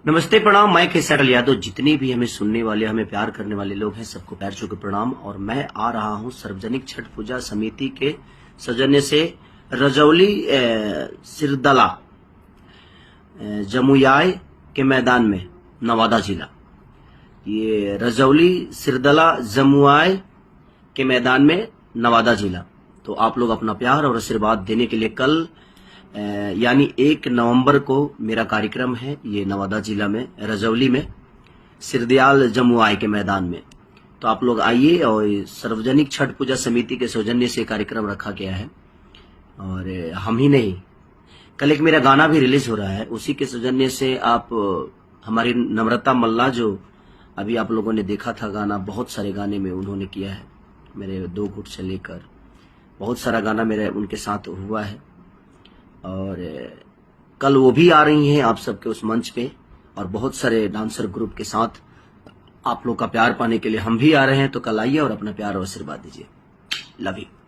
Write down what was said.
नमस्ते, प्रणाम। मैं के सैटल यादव। जितने भी हमें सुनने वाले, हमें प्यार करने वाले लोग हैं, सबको पैर छू के प्रणाम। और मैं आ रहा हूं सार्वजनिक छठ पूजा समिति के सौजन्य से रजौली सिरदला जमुयाय के मैदान में, नवादा जिला। ये रजौली सिरदला जमुयाय के मैदान में, नवादा जिला। तो आप लोग अपना प्यार और आशीर्वाद देने के लिए कल यानी 1 नवंबर को मेरा कार्यक्रम है। ये नवादा जिला में, रजौली में, सिरदयाल जमुयाय के मैदान में। तो आप लोग आइए। और सार्वजनिक छठ पूजा समिति के सौजन्य से कार्यक्रम रखा गया है। और हम ही नहीं, कल एक मेरा गाना भी रिलीज हो रहा है, उसी के सौजन्य से। आप हमारी नम्रता मल्ला, जो अभी आप लोगों ने देखा था गाना, बहुत सारे गाने में उन्होंने किया है। मेरे 2 गुट से लेकर बहुत सारा गाना मेरे उनके साथ हुआ है। और कल वो भी आ रही हैं आप सबके उस मंच पे, और बहुत सारे डांसर ग्रुप के साथ। आप लोग का प्यार पाने के लिए हम भी आ रहे हैं। तो कल आइए और अपना प्यार और आशीर्वाद दीजिए। Love you.